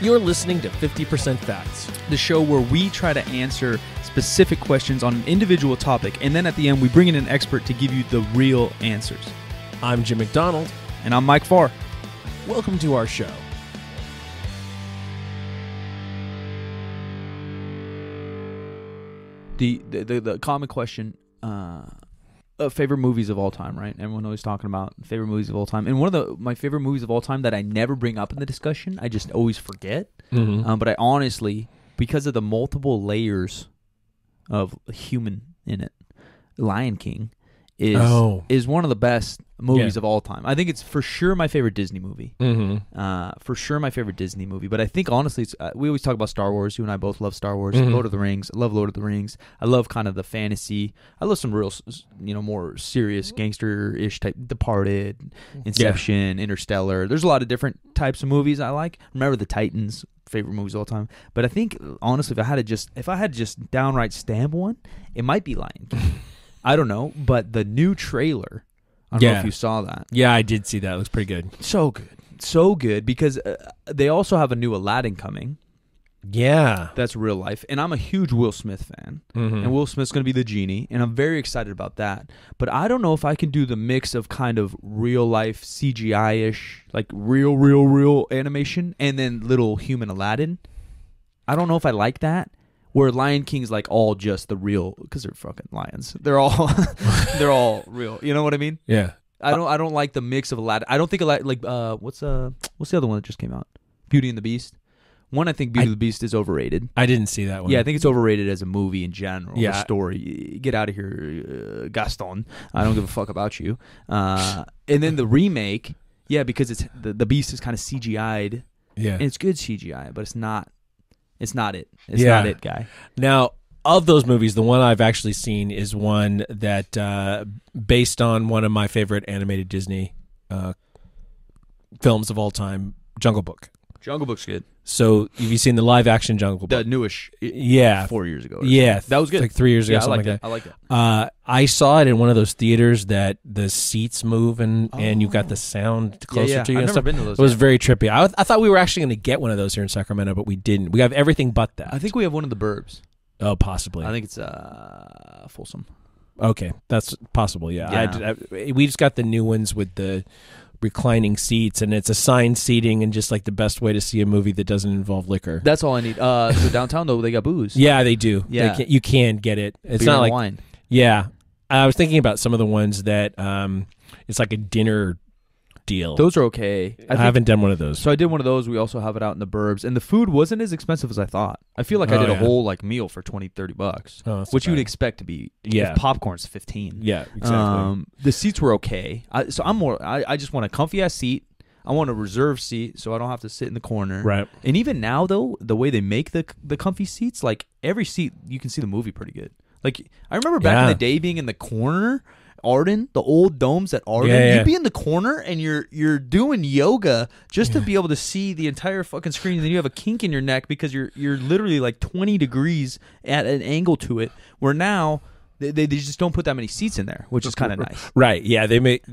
You're listening to 50% Facts, the show where we try to answer specific questions on an individual topic, and then at the end we bring in an expert to give you the real answers. I'm Jim McDonald. And I'm Mike Farr. Welcome to our show. The common question, favorite movies of all time, right? Everyone always talking about favorite movies of all time. And one of my favorite movies of all time that I never bring up in the discussion, I just always forget. But I honestly, because of the multiple layers of human in it, Lion King is one of the best movies of all time. I think it's for sure my favorite Disney movie. For sure my favorite Disney movie. But I think honestly, it's, we always talk about Star Wars. You and I both love Star Wars. Lord of the Rings. I love Lord of the Rings. I love kind of the fantasy. I love some real, more serious gangster-ish type. Departed, Inception, Interstellar. There's a lot of different types of movies I like. Remember the Titans. Favorite movies of all time. But I think honestly, if I had to just downright stamp one, it might be Lion King. I don't know, but the new trailer, I don't know if you saw that. Yeah, I did see that. It looks pretty good. So good. So good, because they also have a new Aladdin coming. Yeah. That's real life. And I'm a huge Will Smith fan. And Will Smith's going to be the genie, and I'm very excited about that. But I don't know if I can do the mix of kind of real life CGI-ish, like real animation, and then little human Aladdin. I don't know if I like that. Where Lion King's like all just the real, because they're fucking lions. They're all real. You know what I mean? Yeah. I don't like the mix of Aladdin. I don't think Aladdin, like what's the other one that just came out? Beauty and the Beast. One, I think Beauty and the Beast is overrated. I didn't see that one. Yeah, I think it's overrated as a movie in general. Yeah. The story. Get out of here, Gaston. I don't give a fuck about you. And then the remake, because it's the Beast is kind of CGI'd. Yeah. And it's good CGI, but it's not. It's not it. It's not it, guy. Now, of those movies, the one I've actually seen is one that, based on one of my favorite animated Disney films of all time, Jungle Book. Jungle Book's good. So, have you seen the live-action Jungle Book? The newish. 4 years ago. Yeah. That was good. Like 3 years ago, I liked it. I saw it in one of those theaters that the seats move and you got the sound closer to you. I've and never stuff. been to those. It was very trippy. I thought we were actually going to get one of those here in Sacramento, but we didn't. We have everything but that. I think we have one of the Burbs. Oh, possibly. I think it's Folsom. Okay, that's possible, yeah. We just got the new ones with the reclining seats, and it's assigned seating and just like the best way to see a movie that doesn't involve liquor. That's all I need. So downtown, though, they got booze. Yeah, they do. Yeah. You can get it. It's beer not and like wine. Yeah. I was thinking about some of the ones that it's like a dinner deal. Those are okay. I haven't done one of those. So I did one of those. We also have it out in the burbs. And the food wasn't as expensive as I thought. I feel like I did a whole meal for $20-$30, which you would expect to be. If popcorn's $15. Yeah, exactly. The seats were okay. I just want a comfy-ass seat. I want a reserved seat so I don't have to sit in the corner. Right. And even now, though, the way they make the comfy seats, like every seat, you can see the movie pretty good. Like, I remember back in the day being in the corner, Arden, the old domes at Arden, you'd be in the corner and you're doing yoga just to be able to see the entire fucking screen, and then you have a kink in your neck because you're literally like 20 degrees at an angle to it, where now they just don't put that many seats in there, which is kind of nice. Right, yeah, they make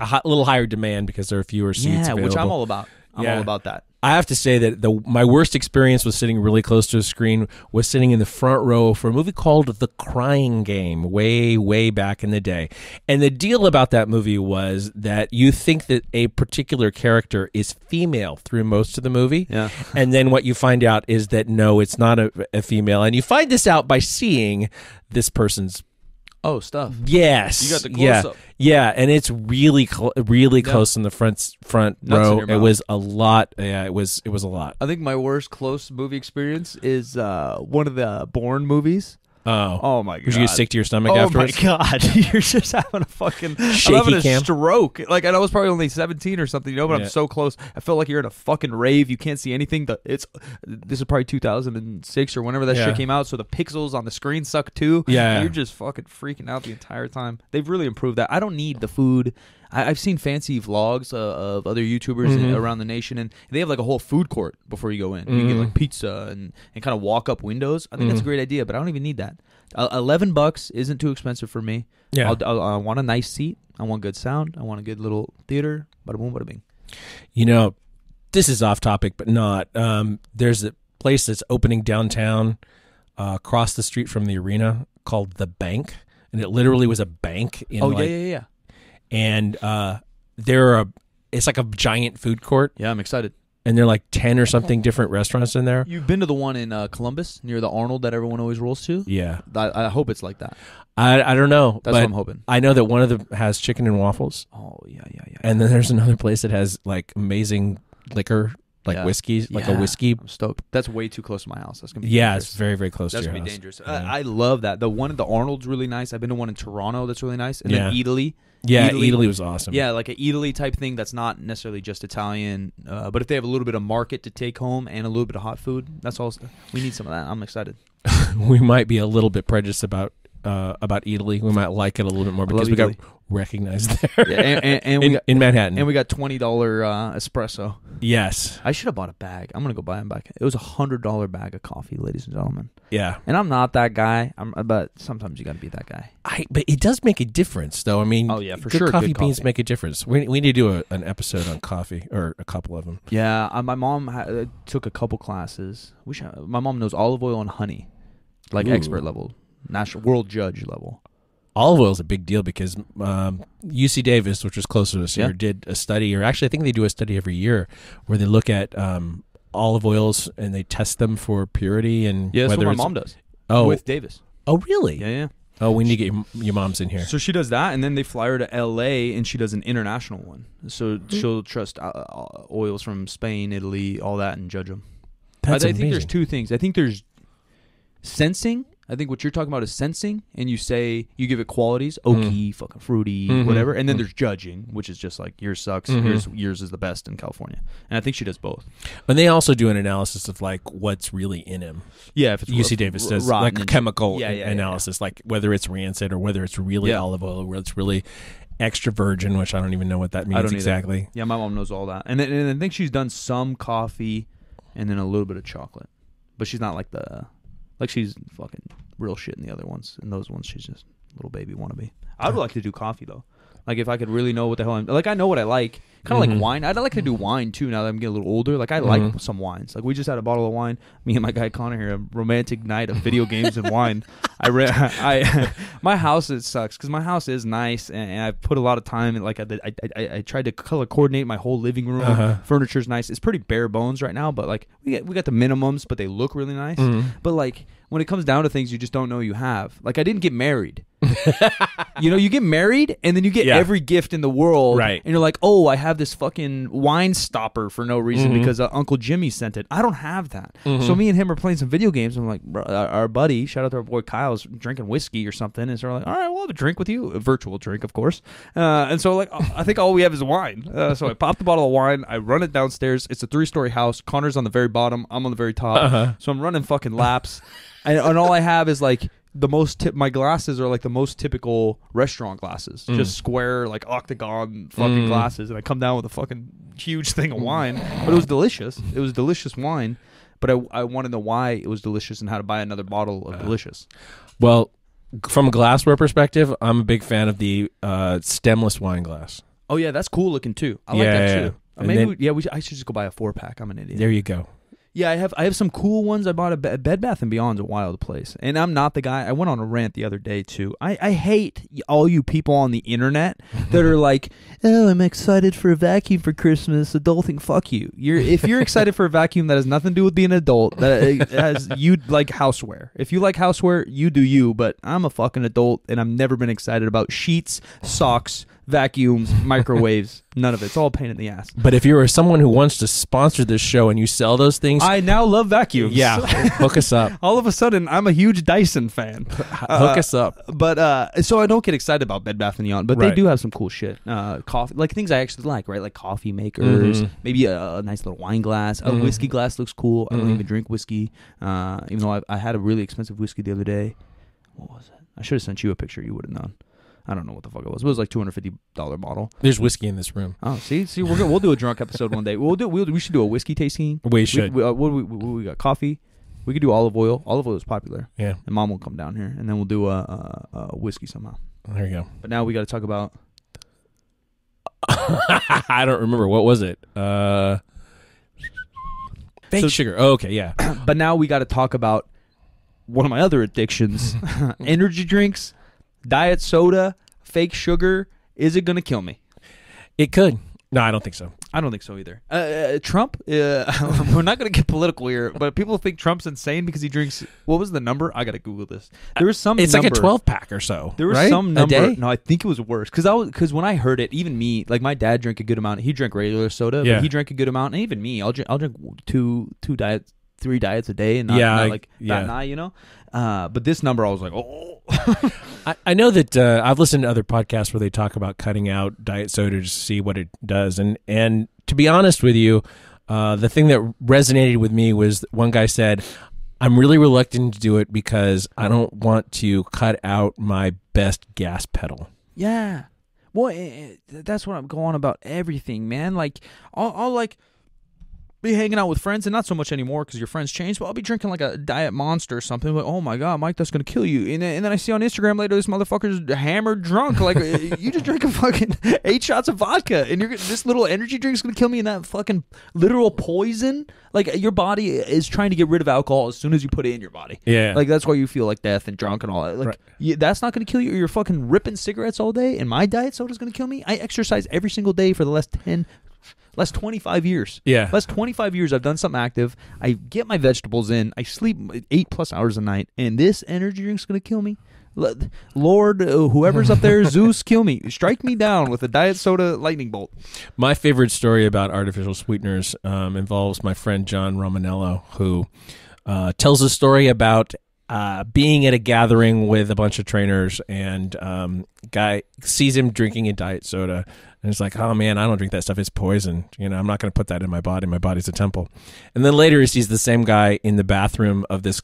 a little higher demand because there are fewer seats available. Which I'm all about. I'm all about that. I have to say that my worst experience with sitting really close to a screen was sitting in the front row for a movie called The Crying Game way, way back in the day. And the deal about that movie was that you think that a particular character is female through most of the movie. Yeah. And then what you find out is that, no, it's not a female. And you find this out by seeing this person's stuff. Yes. You got the close-up. Yeah, and it's really close in the front row. It was a lot. Yeah, it was a lot. I think my worst close movie experience is one of the Bourne movies. Oh my god! Would you get sick to your stomach afterwards? Oh my god! You're just having a fucking stroke. Like, and I was probably only 17 or something, but I'm so close. I felt like you're in a fucking rave. You can't see anything. This is probably 2006 or whenever that shit came out. So the pixels on the screen suck too. Yeah, you're just fucking freaking out the entire time. They've really improved that. I don't need the food. I've seen fancy vlogs of other YouTubers around the nation, and they have like a whole food court before you go in. You can get like pizza and kind of walk up windows. I think that's a great idea, but I don't even need that. that. $11 isn't too expensive for me. Yeah. I want a nice seat. I want good sound. I want a good little theater. Bada boom, bada bing. This is off topic, but not. There's a place that's opening downtown across the street from the arena called The Bank. And it literally was a bank. Yeah. And it's like a giant food court. Yeah, I'm excited. And there are like 10 or something different restaurants in there. You've been to the one in Columbus near the Arnold that everyone always rolls to? Yeah. I hope it's like that. I don't know. That's what I'm hoping. I know that one of them has chicken and waffles. Oh, yeah. And then there's another place that has like amazing liquor, like whiskeys, like a whiskey. I'm stoked. That's way too close to my house. That's gonna be dangerous. It's very, very close to your house. That's gonna be dangerous. Yeah. I love that. The one at the Arnold's really nice. I've been to one in Toronto that's really nice. And then Italy. Yeah, Italy was awesome. Yeah, like an Italy type thing that's not necessarily just Italian, but if they have a little bit of market to take home and a little bit of hot food, that's all. We need some of that. I'm excited. We might be a little bit prejudiced about Italy. We might like it a little bit more because we got recognized there. Yeah, and in Manhattan. And we got $20 espresso. Yes. I should have bought a bag. I'm going to go buy them back. It was a $100 bag of coffee, ladies and gentlemen. Yeah. And I'm not that guy, but sometimes you got to be that guy. But it does make a difference, though. I mean, for good sure. Coffee beans make a difference. We need to do an episode on coffee, or a couple of them. Yeah. My mom took a couple classes. My mom knows olive oil and honey, like expert level, national world judge level. Olive oil is a big deal because UC Davis, which was closer to us here, did a study, or actually I think they do a study every year where they look at olive oils and they test them for purity and that's whether what my mom does. Oh, with Davis. Oh, really? Yeah. Oh, we need to get your mom's in here. So she does that, and then they fly her to L.A., and she does an international one. So she'll trust oils from Spain, Italy, all that, and judge them. That's I amazing. think there's two things. I think there's sensing. I think what you're talking about is sensing, and you give it qualities, oaky, fucking fruity, whatever, and then there's judging, which is just like yours sucks, yours is the best in California, and I think she does both. And they also do an analysis of like what's really in him. Yeah, if it's UC Davis does like a chemical analysis, like whether it's rancid or whether it's really olive oil or whether it's really extra virgin, which I don't even know what that means exactly. Either. Yeah, my mom knows all that, and I think she's done some coffee, and then a little bit of chocolate, but she's not like she's fucking real shit in the other ones. In those ones, she's just a little baby wannabe. I would like to do coffee, though. Like, if I could really know what the hell I'm... Like, I know what I like. Kind of like wine. I'd like to do wine, too, now that I'm getting a little older. Like, I like some wines. Like, we just had a bottle of wine. Me and my guy Connor here, a romantic night of video games and wine. My house, it sucks, because my house is nice, and I put a lot of time in, like, I tried to color coordinate my whole living room. Furniture's nice. It's pretty bare bones right now, but, like, we got the minimums, but they look really nice. But, like, when it comes down to things you just don't know you have. Like, I didn't get married. You get married and then you get every gift in the world, right? And you're like, oh, I have this fucking wine stopper for no reason because Uncle Jimmy sent it. I don't have that. So me and him are playing some video games. And I'm like, bro, our buddy, shout out to our boy Kyle's drinking whiskey or something, and so we're like, all right, we'll have a drink with you, a virtual drink, of course. And so like, I think all we have is wine. So I pop the bottle of wine, I run it downstairs. It's a 3-story house. Connor's on the very bottom. I'm on the very top. So I'm running fucking laps, and all I have is like. My glasses are like the most typical restaurant glasses, just square, like octagon fucking glasses, and I come down with a fucking huge thing of wine. But it was delicious. It was delicious wine, but I want to know why it was delicious and how to buy another bottle of delicious. Well, from a glassware perspective, I'm a big fan of the stemless wine glass. Oh yeah, that's cool looking too. I like that too. I should just go buy a 4-pack. I'm an idiot. There you go. Yeah, I have some cool ones. I bought a Bed Bath & Beyond's a wild place. And I'm not the guy. I went on a rant the other day, too. I hate all you people on the internet that are like, oh, I'm excited for a vacuum for Christmas. Adulting, fuck you. If you're excited for a vacuum that has nothing to do with being an adult, you like houseware. If you like houseware, you do you. But I'm a fucking adult, and I've never been excited about sheets, socks, vacuums, microwaves, none of it. It's all a pain in the ass. But if you're someone who wants to sponsor this show and you sell those things, I now love vacuums. Yeah, hook us up. All of a sudden, I'm a huge Dyson fan. Hook us up. But so I don't get excited about Bed Bath & Beyond, but they do have some cool shit. Coffee, like things I actually like, right? Like coffee makers, maybe a nice little wine glass. A whiskey glass looks cool. I don't even drink whiskey, even though I had a really expensive whiskey the other day. What was it? I should have sent you a picture. You would have known. I don't know what the fuck it was. It was like $250 bottle. There's whiskey in this room. Oh, see, we'll do a drunk episode one day. We should do a whiskey tasting. We should. We got coffee, We could do olive oil. Olive oil is popular. Yeah. And Mom will come down here, and then we'll do a whiskey somehow. There you go. But now we got to talk about. I don't remember. What was it? Fake sugar. Oh, okay, yeah. But now we got to talk about one of my other addictions: energy drinks, diet soda, fake sugar. Is it going to kill me? It could. No, I don't think so. I don't think so either. Trump, we're not going to get political here, but people think Trump's insane because he drinks. What was the number? I got to Google this. There was some. It's number, like a 12-pack or so. There was right? some number. A day? No, I think it was worse because when I heard it, even me, like my dad drank a good amount. He drank regular soda, Yeah. but he drank a good amount, and even me, I'll drink three diets a day, and not like that and I, you know. But this number, I was like, oh. I know that I've listened to other podcasts where they talk about cutting out diet soda to see what it does. And to be honest with you, the thing that resonated with me was one guy said, I'm really reluctant to do it because I don't want to cut out my best gas pedal. Yeah. Well, that's what I'm going about everything, man. Like, I'll like be hanging out with friends, and not so much anymore because your friends changed, but I'll be drinking like a Diet Monster or something. Like, oh my God, Mike, that's going to kill you. And then I see on Instagram later, this motherfucker's hammered drunk. Like, you just drank a fucking 8 shots of vodka, and this little energy drink's going to kill me in that fucking literal poison. Like, your body is trying to get rid of alcohol as soon as you put it in your body. Yeah. Like, that's why you feel like death and drunk and all that. Like, that's not going to kill you. You're fucking ripping cigarettes all day, and my diet soda's going to kill me. I exercise every single day for the last 25 years. Yeah. Last 25 years, I've done something active. I get my vegetables in. I sleep 8+ hours a night. And this energy drink's going to kill me. Lord, whoever's up there, Zeus, kill me. Strike me down with a diet soda lightning bolt. My favorite story about artificial sweeteners involves my friend John Romanello, who tells a story about being at a gathering with a bunch of trainers, and guy sees him drinking a diet soda, and it's like, oh man, I don't drink that stuff. It's poison. You know, I'm not going to put that in my body. My body's a temple. And then later he sees the same guy in the bathroom of this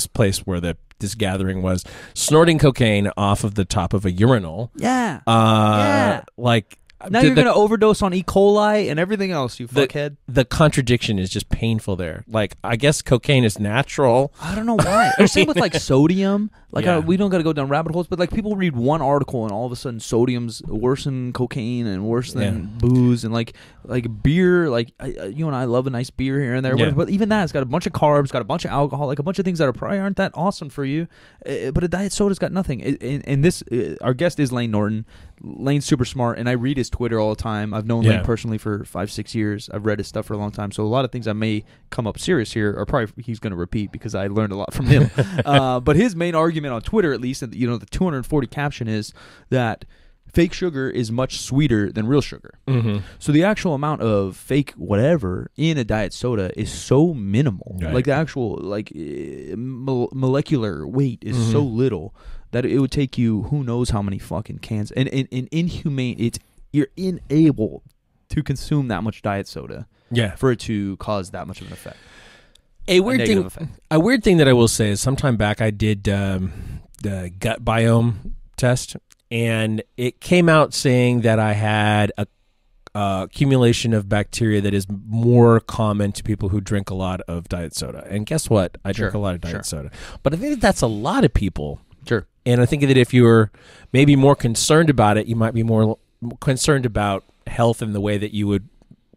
place where this gathering was, snorting cocaine off of the top of a urinal. Yeah. Yeah. Like, now you're going to overdose on E. coli and everything else, you fuckhead. The contradiction is just painful there. Like, I guess cocaine is natural. I don't know why. Or same with like sodium. Like, Yeah. we don't got to go down rabbit holes, but like people read one article and all of a sudden sodium's worse than cocaine and worse than booze, and like beer. Like you and I love a nice beer here and there, Yeah. but even that, it's got a bunch of carbs, got a bunch of alcohol, like a bunch of things that probably aren't that awesome for you. But a diet soda's got nothing. And this, our guest is Layne Norton. Layne's super smart, and I read his Twitter all the time. I've known Layne personally for 5-6 years. I've read his stuff for a long time, so a lot of things that may come up serious here are probably he's going to repeat because I learned a lot from him. But his main argument on Twitter, at least, and the 240 caption is that fake sugar is much sweeter than real sugar. Mm-hmm. So the actual amount of fake whatever in a diet soda is so minimal. Right. Like the actual molecular weight is so little that it would take you who knows how many fucking cans. And inhumane, you're unable to consume that much diet soda for it to cause that much of an effect. A weird thing that I will say is sometime back I did the gut biome test, and it came out saying that I had a accumulation of bacteria that is more common to people who drink a lot of diet soda. And guess what? I drink a lot of diet soda. But I think that that's a lot of people. Sure. And I think that if you're maybe more concerned about it, you might be more concerned about health in the way that you would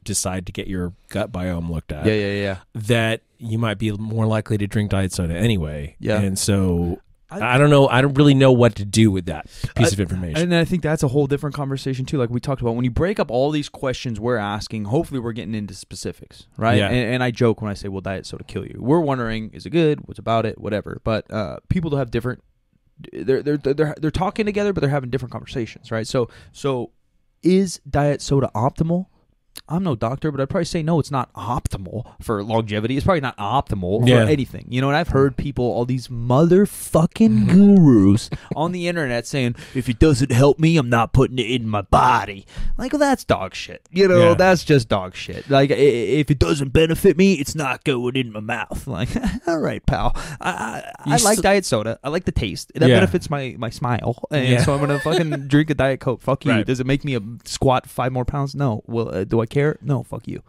decide to get your gut biome looked at. Yeah. That you might be more likely to drink diet soda anyway. Yeah. And so I don't know. I don't really know what to do with that piece of information. And I think that's a whole different conversation too. Like we talked about, when you break up all these questions we're asking, hopefully we're getting into specifics, right? Yeah. And I joke when I say, "Will diet soda kill you?" We're wondering, is it good? What's about it? Whatever. But people have different. They're talking together, but they're having different conversations, right? So is diet soda optimal? I'm no doctor, but I'd probably say no, it's not optimal for longevity. It's probably not optimal for anything. You know, and I've heard people, all these motherfucking gurus on the internet saying, if it doesn't help me, I'm not putting it in my body. Like, well, that's dog shit. You know, that's just dog shit. Like, if it doesn't benefit me, it's not going in my mouth. Like, all right, pal. I like diet soda. I like the taste. That benefits my smile. And so I'm going to fucking drink a Diet Coke. Fuck you. Right. Does it make me squat 5 more pounds? No. Well, do I care? No, fuck you.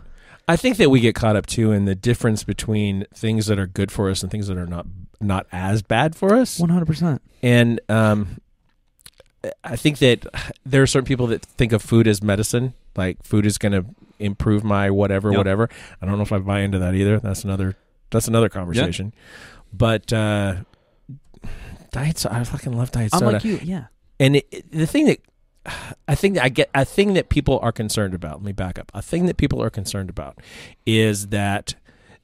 I think that we get caught up too in the difference between things that are good for us and things that are not as bad for us. 100%. And I think that there are certain people that think of food as medicine, like food is going to improve my whatever. I don't know if I buy into that either. That's another conversation. Yep. But diet soda, I fucking love diet soda. I'm like you, yeah. And the thing that I think that people are concerned about, let me back up. A thing that people are concerned about is that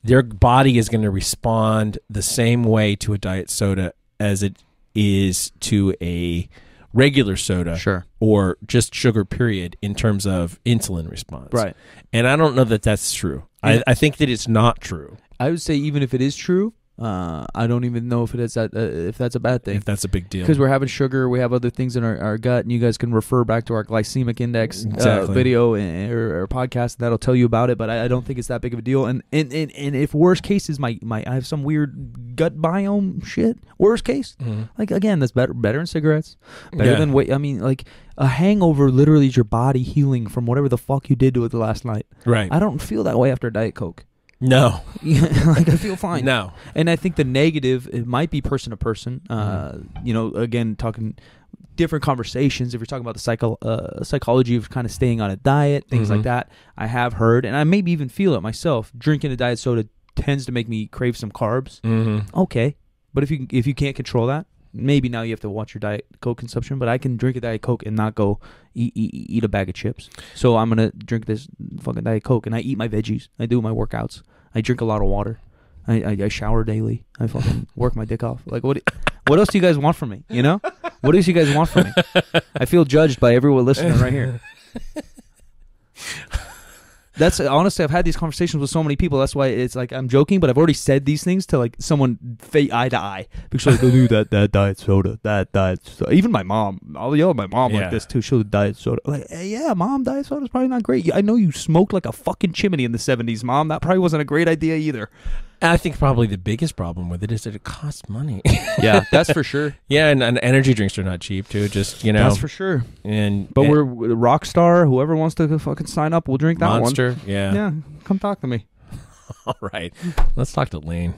their body is going to respond the same way to a diet soda as it is to a regular soda, sure, or just sugar, period, in terms of insulin response. Right. And I don't know that that's true. Yeah. I think that it's not true. I would say even if it is true, I don't even know if it is that if that's a bad thing. If that's a big deal. Because we're having sugar, we have other things in our gut, and you guys can refer back to our glycemic index video or podcast that'll tell you about it. But I don't think it's that big of a deal. And if worst case is I have some weird gut biome shit. Worst case, like again, that's better than cigarettes, better than weight. I mean, like a hangover literally is your body healing from whatever the fuck you did to it the last night. Right. I don't feel that way after a Diet Coke. No. Like I feel fine. No. And I think the negative, it might be person to person. You know, again, talking different conversations. If you're talking about the psychology of kind of staying on a diet, things like that, I have heard, and I maybe even feel it myself. Drinking a diet soda tends to make me crave some carbs. Okay, but if you can't control that, maybe now you have to watch your Diet Coke consumption. But I can drink a Diet Coke and not go eat a bag of chips. So I'm gonna drink this fucking Diet Coke, and I eat my veggies. I do my workouts. I drink a lot of water. I shower daily. I fucking work my dick off. Like what else do you guys want from me? You know, what else you guys want from me? I feel judged by everyone listening right here. That's honestly, I've had these conversations with so many people. That's why it's like I'm joking, but I've already said these things to like someone eye to eye because like, oh, dude, that diet soda, that diet soda. Even my mom, I'll yell at my mom like this too. She'll diet soda. I'm like, hey, yeah, mom, diet soda's probably not great. I know you smoked like a fucking chimney in the '70s, mom. That probably wasn't a great idea either. And I think probably the biggest problem with it is that it costs money. Yeah, that's for sure. Yeah, and energy drinks are not cheap too. Just that's for sure. But we're Rockstar. Whoever wants to fucking sign up, we'll drink that Monster, one. Yeah, come talk to me. All right, let's talk to Layne.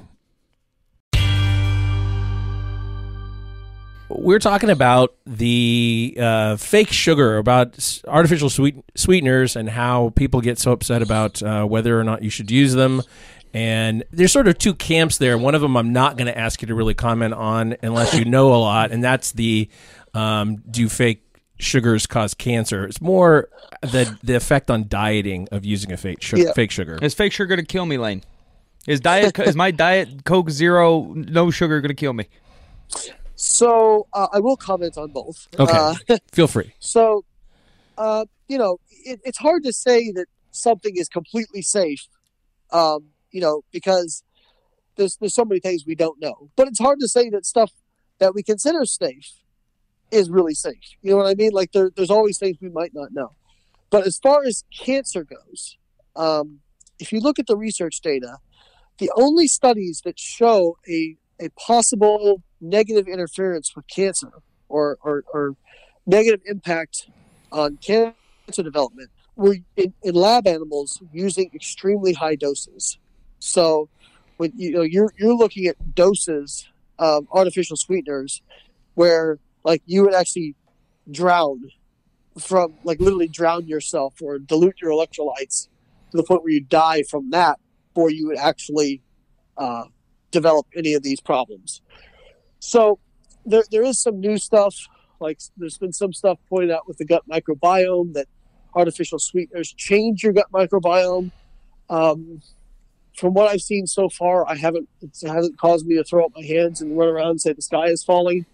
We're talking about the fake sugar, about artificial sweeteners, and how people get so upset about whether or not you should use them. And there's sort of two camps there. One of them I'm not going to ask you to really comment on unless you know a lot, and that's the do fake sugars cause cancer? It's more the effect on dieting of using a fake sugar. Is fake sugar going to kill me, Layne? Is my Diet Coke Zero no sugar going to kill me? So I will comment on both. Okay, feel free. So, it's hard to say that something is completely safe. Because there's so many things we don't know. But it's hard to say that stuff that we consider safe is really safe. You know what I mean? Like there's always things we might not know. But as far as cancer goes, if you look at the research data, the only studies that show a possible negative interference with cancer or negative impact on cancer development were in lab animals using extremely high doses. So when you're looking at doses of artificial sweeteners where like you would actually drown from like literally drown yourself or dilute your electrolytes to the point where you die from that before you would actually develop any of these problems. So there is some new stuff, like there's been some stuff pointed out with the gut microbiome that artificial sweeteners change your gut microbiome. From what I've seen so far, it hasn't caused me to throw up my hands and run around and say the sky is falling.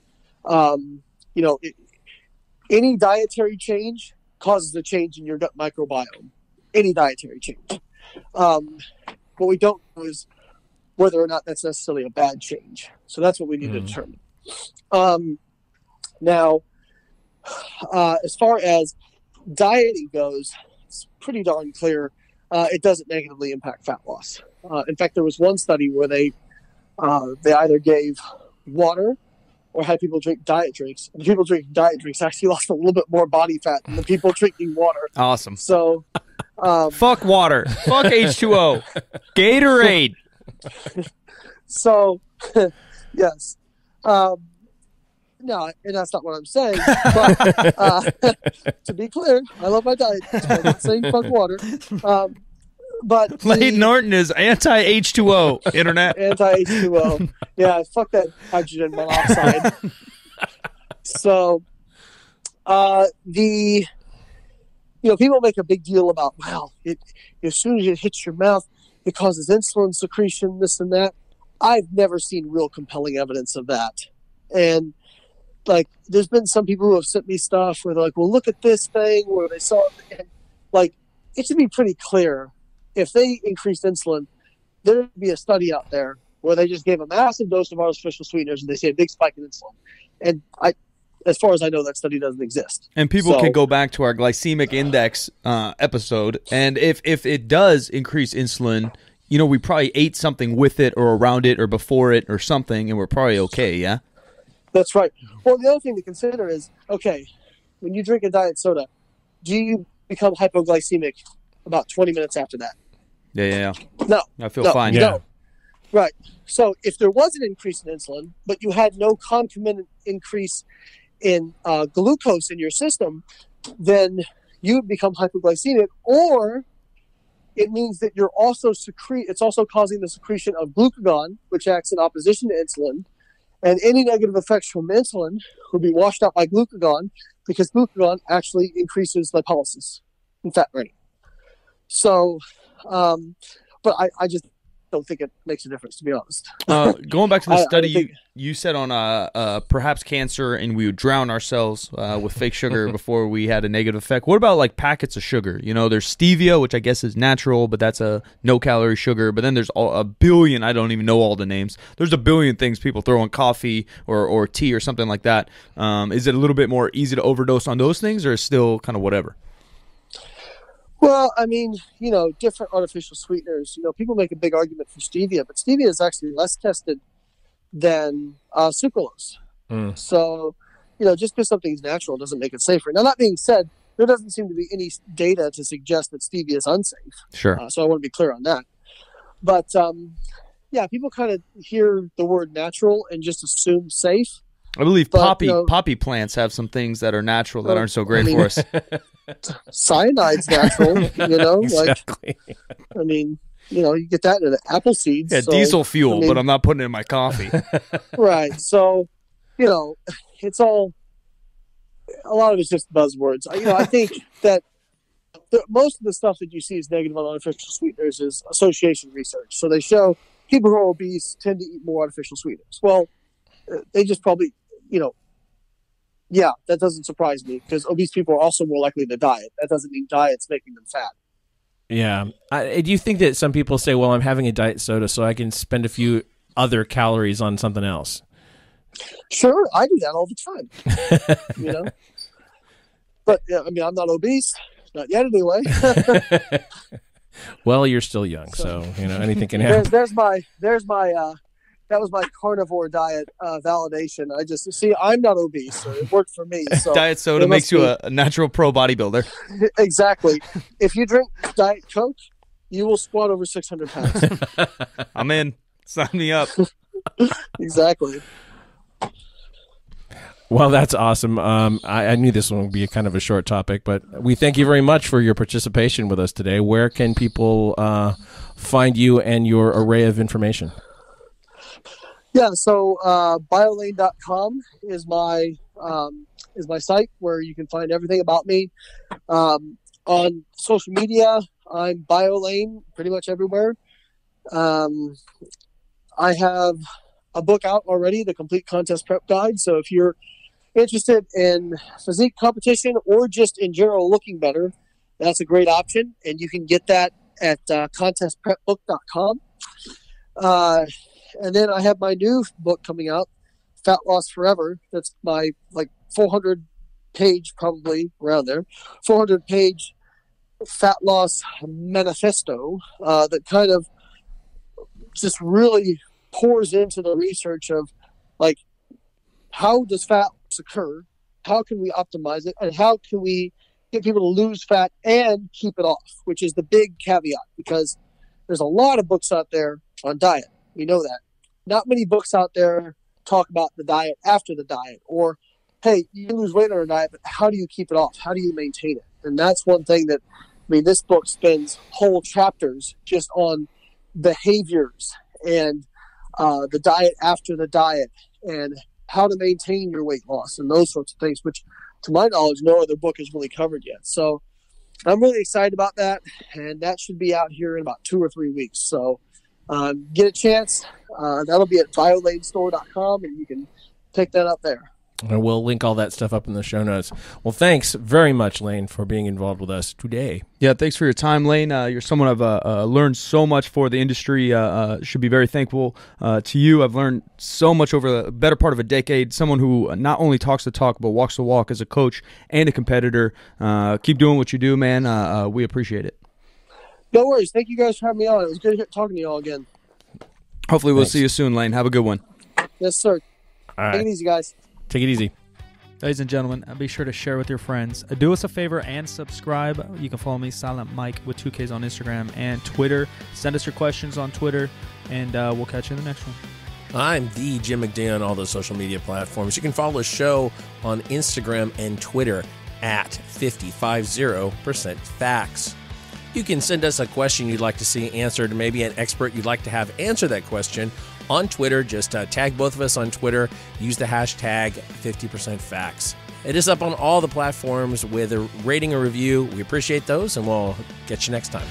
Any dietary change causes a change in your gut microbiome. Any dietary change. What we don't know is whether or not that's necessarily a bad change. So that's what we need to determine. Now, as far as dieting goes, it's pretty darn clear it doesn't negatively impact fat loss. In fact, there was one study where they either gave water or had people drink diet drinks. And the people drinking diet drinks actually lost a little bit more body fat than the people drinking water. Awesome. So Fuck water. Fuck H2O. Gatorade. So, yes. No, and that's not what I'm saying. But to be clear, I love my diet. So I'm not saying fuck water. But Layne Norton is anti-H2O, internet. Anti-H2O. Yeah, fuck that hydrogen monoxide. So, people make a big deal about, wow, as soon as it hits your mouth, it causes insulin secretion, this and that. I've never seen real compelling evidence of that. And like, there's been some people who have sent me stuff where they're like, well, look at this thing where they saw it. And, like, it should be pretty clear. If they increased insulin, there would be a study out there where they just gave a massive dose of artificial sweeteners and they see a big spike in insulin. And as far as I know, that study doesn't exist. And people can go back to our glycemic index episode, and if it does increase insulin, we probably ate something with it or around it or before it or something, and we're probably okay, yeah? That's right. Well, the other thing to consider is, okay, when you drink a diet soda, do you become hypoglycemic about 20 minutes after that? Yeah. No. I feel fine. Yeah. No. Right. So if there was an increase in insulin, but you had no concomitant increase in glucose in your system, then you would become hypoglycemic, or it means that you're also it's also causing the secretion of glucagon, which acts in opposition to insulin, and any negative effects from insulin will be washed out by glucagon, because glucagon actually increases lipolysis and fat burning. So, but I just don't think it makes a difference, to be honest. Going back to the study you said on perhaps cancer, and we would drown ourselves with fake sugar before we had a negative effect. What about like packets of sugar? There's stevia, which I guess is natural, but that's a no-calorie sugar. But then there's a billion, I don't even know all the names. There's a billion things people throw in coffee or tea or something like that. Is it a little bit more easy to overdose on those things, or is still kind of whatever? Well, I mean, different artificial sweeteners, people make a big argument for stevia, but stevia is actually less tested than sucralose. So, just because something's natural doesn't make it safer. Now, that being said, there doesn't seem to be any data to suggest that stevia is unsafe. Sure. So I want to be clear on that. But, people kind of hear the word natural and just assume safe. I believe poppy plants have some things that are natural that aren't so great for us. Cyanide's natural, Exactly. you get that in apple seeds. Yeah, so, diesel fuel, but I'm not putting it in my coffee. Right. So, it's all, a lot of it's just buzzwords. I think that most of the stuff that you see is negative on artificial sweeteners is association research. So they show people who are obese tend to eat more artificial sweeteners. Well, they just probably, that doesn't surprise me, because obese people are also more likely to diet. That doesn't mean diet's making them fat. Yeah. Do you think that some people say, well, I'm having a diet soda so I can spend a few other calories on something else? Sure, I do that all the time. But I'm not obese, not yet anyway. Well, you're still young, so anything can happen. That was my carnivore diet validation. I just I'm not obese, so it worked for me. So diet soda makes you a natural pro bodybuilder. Exactly. If you drink Diet Coke, you will squat over 600 pounds. I'm in. Sign me up. Exactly. Well, that's awesome. I knew this one would be a kind of a short topic, but we thank you very much for your participation with us today. Where can people find you and your array of information? Yeah, so biolayne.com is my site where you can find everything about me. On social media, I'm BioLayne pretty much everywhere. I have a book out already, The Complete Contest Prep Guide. So if you're interested in physique competition or just in general looking better, that's a great option. And you can get that at contestprepbook.com. And then I have my new book coming out, Fat Loss Forever. That's my 400-page, probably around there, 400-page fat loss manifesto that kind of just really pours into the research of how does fat loss occur, how can we optimize it, and how can we get people to lose fat and keep it off, which is the big caveat, because there's a lot of books out there on diet. We know that. Not many books out there talk about the diet after the diet, or, hey, you can lose weight on a diet, but how do you keep it off? How do you maintain it? And that's one thing that, this book spends whole chapters just on behaviors and the diet after the diet and how to maintain your weight loss and those sorts of things, which to my knowledge, no other book has really covered yet. So I'm really excited about that. And that should be out here in about 2 or 3 weeks. So get a chance. That'll be at biolanestore.com and you can pick that up there. And we'll link all that stuff up in the show notes. Well, thanks very much, Layne, for being involved with us today. Yeah, thanks for your time, Layne. You're someone I've learned so much for the industry. Should be very thankful to you. I've learned so much over the better part of a decade. Someone who not only talks the talk, but walks the walk as a coach and a competitor. Keep doing what you do, man. We appreciate it. No worries. Thank you guys for having me on. It was good talking to you all again. Hopefully we'll see you soon, Layne. Have a good one. Yes, sir. All right. Take it easy, guys. Take it easy. Ladies and gentlemen, be sure to share with your friends. Do us a favor and subscribe. You can follow me, Silent Mike, with 2Ks on Instagram and Twitter. Send us your questions on Twitter, and we'll catch you in the next one. I'm the JimMcD on all the social media platforms. You can follow the show on Instagram and Twitter at 550% facts. You can send us a question you'd like to see answered, maybe an expert you'd like to have answer that question on Twitter. Just tag both of us on Twitter. Use the hashtag 50%facts. It is up on all the platforms with a rating or review. We appreciate those, and we'll get you next time.